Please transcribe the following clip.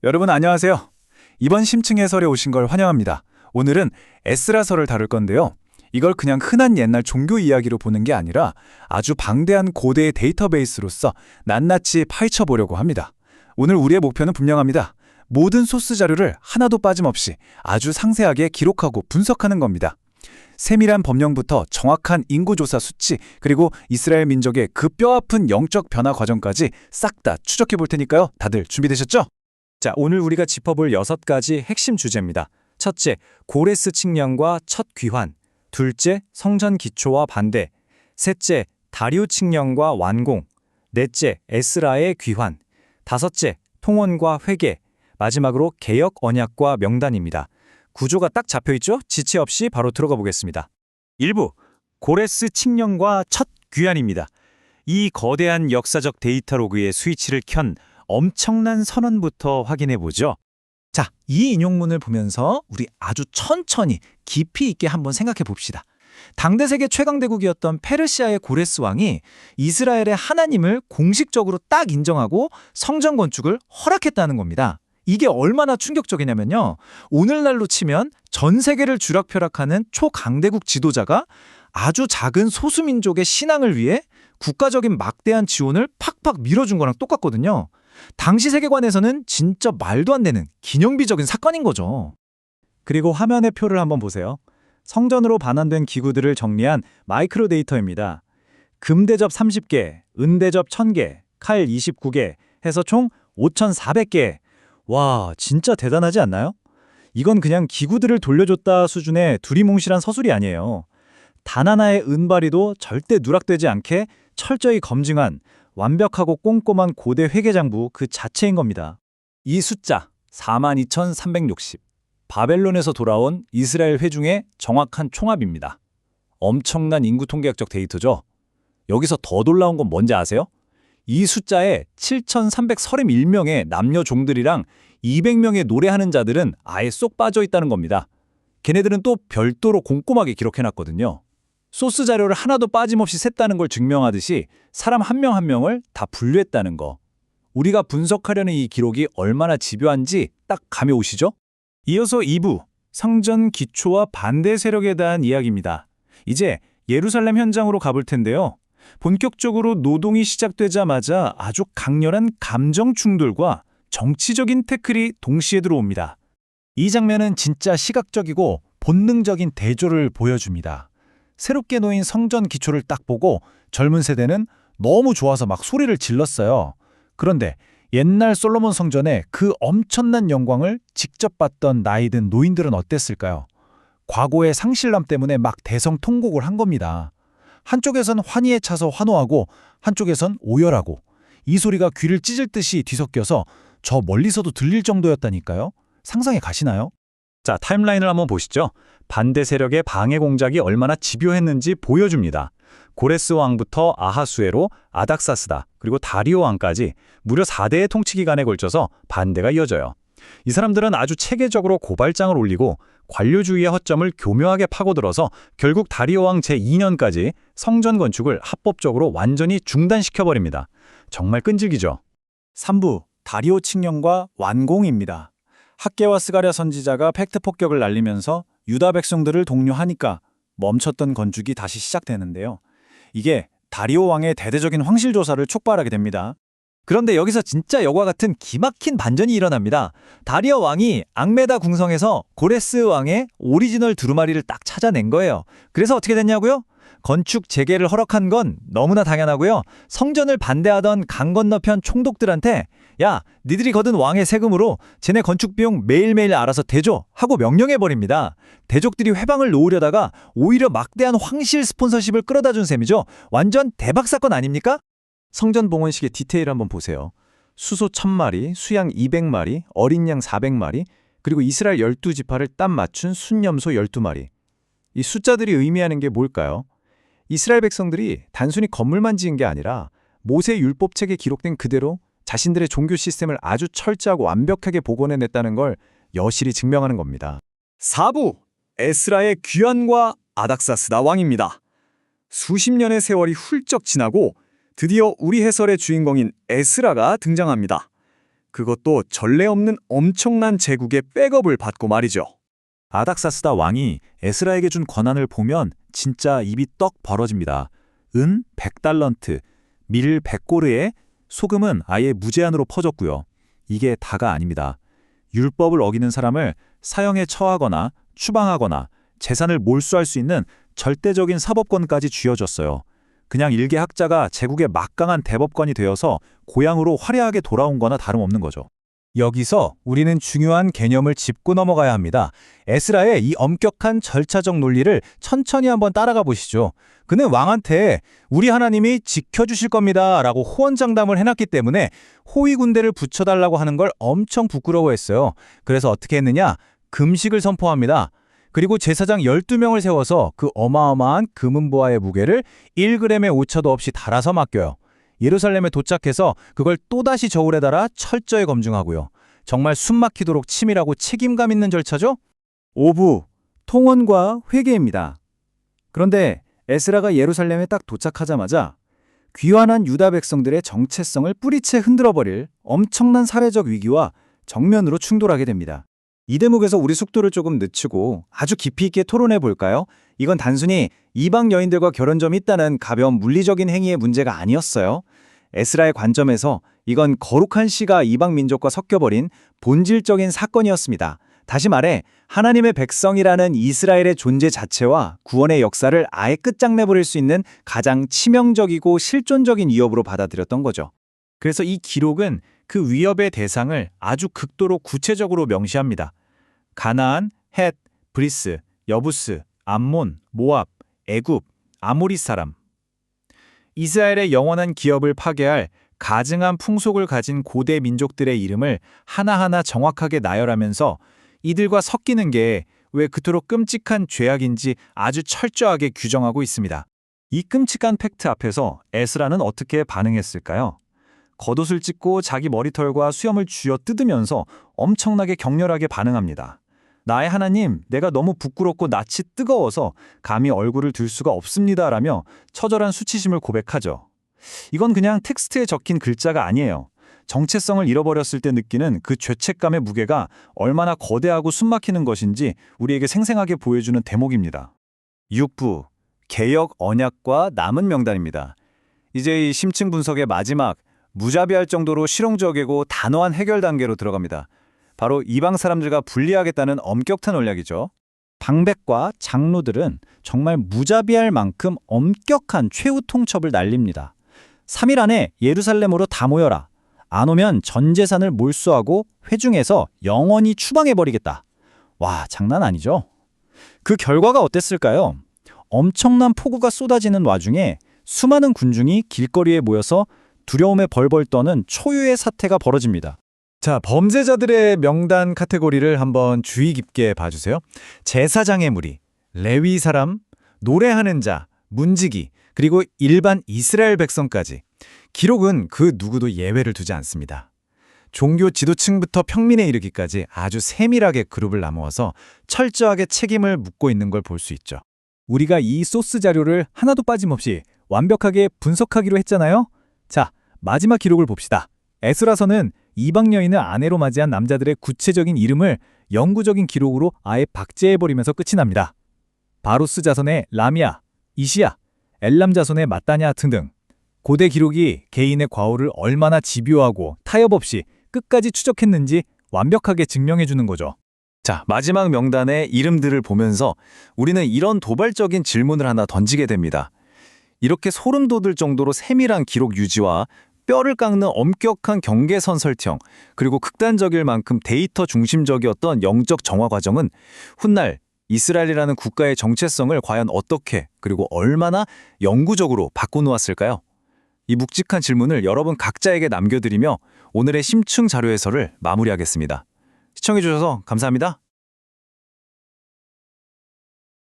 여러분 안녕하세요. 이번 심층 해설에 오신 걸 환영합니다. 오늘은 에스라서를 다룰 건데요. 이걸 그냥 흔한 옛날 종교 이야기로 보는 게 아니라 아주 방대한 고대의 데이터베이스로서 낱낱이 파헤쳐 보려고 합니다. 오늘 우리의 목표는 분명합니다. 모든 소스 자료를 하나도 빠짐없이 아주 상세하게 기록하고 분석하는 겁니다. 세밀한 법령부터 정확한 인구조사 수치, 그리고 이스라엘 민족의 그 뼈아픈 영적 변화 과정까지 싹 다 추적해 볼 테니까요. 다들 준비되셨죠? 자, 오늘 우리가 짚어볼 6가지 핵심 주제입니다. 첫째, 고레스 칙령과 첫 귀환. 둘째, 성전 기초와 반대. 셋째, 다리오 칙령과 완공. 넷째, 에스라의 귀환. 다섯째, 통원과 회개. 마지막으로 개역 언약과 명단입니다. 구조가 딱 잡혀있죠? 지체 없이 바로 들어가 보겠습니다. 1부, 고레스 칙령과 첫 귀환입니다. 이 거대한 역사적 데이터 로그의 스위치를 켠 엄청난 선언부터 확인해보죠. 자, 이 인용문을 보면서 우리 아주 천천히 깊이 있게 한번 생각해 봅시다. 당대 세계 최강대국이었던 페르시아의 고레스 왕이 이스라엘의 하나님을 공식적으로 딱 인정하고 성전 건축을 허락했다는 겁니다. 이게 얼마나 충격적이냐면요. 오늘날로 치면 전 세계를 쥐락펴락하는 초강대국 지도자가 아주 작은 소수민족의 신앙을 위해 국가적인 막대한 지원을 팍팍 밀어준 거랑 똑같거든요. 당시 세계관에서는 진짜 말도 안 되는 기념비적인 사건인 거죠. 그리고 화면의 표를 한번 보세요. 성전으로 반환된 기구들을 정리한 마이크로 데이터입니다. 금 대접 30개, 은 대접 1000개, 칼 29개 해서 총 5400개. 와, 진짜 대단하지 않나요? 이건 그냥 기구들을 돌려줬다 수준의 두리뭉실한 서술이 아니에요. 단 하나의 은바리도 절대 누락되지 않게 철저히 검증한 완벽하고 꼼꼼한 고대 회계장부 그 자체인 겁니다. 이 숫자 42,360. 바벨론에서 돌아온 이스라엘 회중의 정확한 총합입니다. 엄청난 인구 통계학적 데이터죠. 여기서 더 놀라운 건 뭔지 아세요? 이 숫자에 7,331명의 남녀 종들이랑 200명의 노래하는 자들은 아예 쏙 빠져 있다는 겁니다. 걔네들은 또 별도로 꼼꼼하게 기록해놨거든요. 소스 자료를 하나도 빠짐없이 셌다는 걸 증명하듯이 사람 한 명 한 명을 다 분류했다는 거. 우리가 분석하려는 이 기록이 얼마나 집요한지 딱 감이 오시죠? 이어서 2부, 성전 기초와 반대 세력에 대한 이야기입니다. 이제 예루살렘 현장으로 가볼 텐데요. 본격적으로 노동이 시작되자마자 아주 강렬한 감정 충돌과 정치적인 태클이 동시에 들어옵니다. 이 장면은 진짜 시각적이고 본능적인 대조를 보여줍니다. 새롭게 놓인 성전 기초를 딱 보고 젊은 세대는 너무 좋아서 막 소리를 질렀어요. 그런데 옛날 솔로몬 성전의 그 엄청난 영광을 직접 봤던 나이든 노인들은 어땠을까요? 과거의 상실남 때문에 막 대성통곡을 한 겁니다. 한쪽에선 환희에 차서 환호하고 한쪽에선 오열하고 이 소리가 귀를 찢을 듯이 뒤섞여서 저 멀리서도 들릴 정도였다니까요. 상상이 가시나요? 자, 타임라인을 한번 보시죠. 반대 세력의 방해 공작이 얼마나 집요했는지 보여줍니다. 고레스 왕부터 아하수에로, 아닥사스다, 그리고 다리오 왕까지 무려 4대의 통치 기간에 걸쳐서 반대가 이어져요. 이 사람들은 아주 체계적으로 고발장을 올리고 관료주의의 허점을 교묘하게 파고들어서 결국 다리오 왕 제2년까지 성전 건축을 합법적으로 완전히 중단시켜버립니다. 정말 끈질기죠. 3부, 다리오 칙령과 완공입니다. 학개와 스가랴 선지자가 팩트 폭격을 날리면서 유다 백성들을 독려하니까 멈췄던 건축이 다시 시작되는데요. 이게 다리오 왕의 대대적인 황실 조사를 촉발하게 됩니다. 그런데 여기서 진짜 여과 같은 기막힌 반전이 일어납니다. 다리오 왕이 앙메다 궁성에서 고레스 왕의 오리지널 두루마리를 딱 찾아낸 거예요. 그래서 어떻게 됐냐고요? 건축 재개를 허락한 건 너무나 당연하고요. 성전을 반대하던 강 건너편 총독들한테 야, 니들이 거둔 왕의 세금으로 쟤네 건축 비용 매일매일 알아서 대줘 하고 명령해버립니다. 대족들이 회방을 놓으려다가 오히려 막대한 황실 스폰서십을 끌어다 준 셈이죠. 완전 대박 사건 아닙니까? 성전 봉헌식의 디테일 한번 보세요. 수소 1000마리, 수양 200마리, 어린 양 400마리, 그리고 이스라엘 12지파를 딱 맞춘 순염소 12마리. 이 숫자들이 의미하는 게 뭘까요? 이스라엘 백성들이 단순히 건물만 지은 게 아니라 모세 율법책에 기록된 그대로 자신들의 종교 시스템을 아주 철저하고 완벽하게 복원해냈다는 걸 여실히 증명하는 겁니다. 4부, 에스라의 귀환과 아닥사스다 왕입니다. 수십 년의 세월이 훌쩍 지나고 드디어 우리 해설의 주인공인 에스라가 등장합니다. 그것도 전례 없는 엄청난 제국의 백업을 받고 말이죠. 아닥사스다 왕이 에스라에게 준 권한을 보면 진짜 입이 떡 벌어집니다. 은 100달런트, 밀 100고르에 소금은 아예 무제한으로 퍼졌고요. 이게 다가 아닙니다. 율법을 어기는 사람을 사형에 처하거나 추방하거나 재산을 몰수할 수 있는 절대적인 사법권까지 쥐어줬어요. 그냥 일개 학자가 제국의 막강한 대법관이 되어서 고향으로 화려하게 돌아온 거나 다름없는 거죠. 여기서 우리는 중요한 개념을 짚고 넘어가야 합니다. 에스라의 이 엄격한 절차적 논리를 천천히 한번 따라가 보시죠. 그는 왕한테 우리 하나님이 지켜주실 겁니다 라고 호언장담을 해놨기 때문에 호위 군대를 붙여달라고 하는 걸 엄청 부끄러워했어요. 그래서 어떻게 했느냐? 금식을 선포합니다. 그리고 제사장 12명을 세워서 그 어마어마한 금은보화의 무게를 1g의 오차도 없이 달아서 맡겨요. 예루살렘에 도착해서 그걸 또다시 저울에 달아 철저히 검증하고요. 정말 숨막히도록 치밀하고 책임감 있는 절차죠? 5부 통원과 회개입니다. 그런데 에스라가 예루살렘에 딱 도착하자마자 귀환한 유다 백성들의 정체성을 뿌리채 흔들어버릴 엄청난 사회적 위기와 정면으로 충돌하게 됩니다. 이 대목에서 우리 속도를 조금 늦추고 아주 깊이 있게 토론해 볼까요? 이건 단순히 이방 여인들과 결혼점이 있다는 가벼운 물리적인 행위의 문제가 아니었어요. 에스라의 관점에서 이건 거룩한 씨가 이방 민족과 섞여버린 본질적인 사건이었습니다. 다시 말해 하나님의 백성이라는 이스라엘의 존재 자체와 구원의 역사를 아예 끝장내버릴 수 있는 가장 치명적이고 실존적인 위협으로 받아들였던 거죠. 그래서 이 기록은 그 위협의 대상을 아주 극도로 구체적으로 명시합니다. 가나안, 헷, 브리스, 여부스, 암몬, 모압, 애굽, 아모리 사람. 이스라엘의 영원한 기업을 파괴할 가증한 풍속을 가진 고대 민족들의 이름을 하나하나 정확하게 나열하면서 이들과 섞이는 게 왜 그토록 끔찍한 죄악인지 아주 철저하게 규정하고 있습니다. 이 끔찍한 팩트 앞에서 에스라는 어떻게 반응했을까요? 겉옷을 찢고 자기 머리털과 수염을 쥐어 뜯으면서 엄청나게 격렬하게 반응합니다. 나의 하나님, 내가 너무 부끄럽고 낯이 뜨거워서 감히 얼굴을 들 수가 없습니다라며 처절한 수치심을 고백하죠. 이건 그냥 텍스트에 적힌 글자가 아니에요. 정체성을 잃어버렸을 때 느끼는 그 죄책감의 무게가 얼마나 거대하고 숨막히는 것인지 우리에게 생생하게 보여주는 대목입니다. 6부 개역 언약과 남은 명단입니다. 이제 이 심층 분석의 마지막 무자비할 정도로 실용적이고 단호한 해결 단계로 들어갑니다. 바로 이방 사람들과 분리하겠다는 엄격한 언약이죠. 방백과 장로들은 정말 무자비할 만큼 엄격한 최후 통첩을 날립니다. 3일 안에 예루살렘으로 다 모여라. 안 오면 전 재산을 몰수하고 회중에서 영원히 추방해버리겠다. 와, 장난 아니죠? 그 결과가 어땠을까요? 엄청난 폭우가 쏟아지는 와중에 수많은 군중이 길거리에 모여서 두려움에 벌벌 떠는 초유의 사태가 벌어집니다. 자, 범죄자들의 명단 카테고리를 한번 주의 깊게 봐주세요. 제사장의 무리, 레위 사람, 노래하는 자, 문지기, 그리고 일반 이스라엘 백성까지. 기록은 그 누구도 예외를 두지 않습니다. 종교 지도층부터 평민에 이르기까지 아주 세밀하게 그룹을 나누어서 철저하게 책임을 묻고 있는 걸 볼 수 있죠. 우리가 이 소스 자료를 하나도 빠짐없이 완벽하게 분석하기로 했잖아요. 자, 마지막 기록을 봅시다. 에스라서는 이방 여인을 아내로 맞이한 남자들의 구체적인 이름을 영구적인 기록으로 아예 박제해버리면서 끝이 납니다. 바로스 자손의 라미아, 이시야, 엘람 자손의 마따냐 등등. 고대 기록이 개인의 과오를 얼마나 집요하고 타협 없이 끝까지 추적했는지 완벽하게 증명해주는 거죠. 자, 마지막 명단의 이름들을 보면서 우리는 이런 도발적인 질문을 하나 던지게 됩니다. 이렇게 소름 돋을 정도로 세밀한 기록 유지와 뼈를 깎는 엄격한 경계선 설정, 그리고 극단적일 만큼 데이터 중심적이었던 영적 정화 과정은 훗날 이스라엘이라는 국가의 정체성을 과연 어떻게 그리고 얼마나 영구적으로 바꿔놓았을까요? 이 묵직한 질문을 여러분 각자에게 남겨드리며 오늘의 심층 자료 해설을 마무리하겠습니다. 시청해주셔서 감사합니다.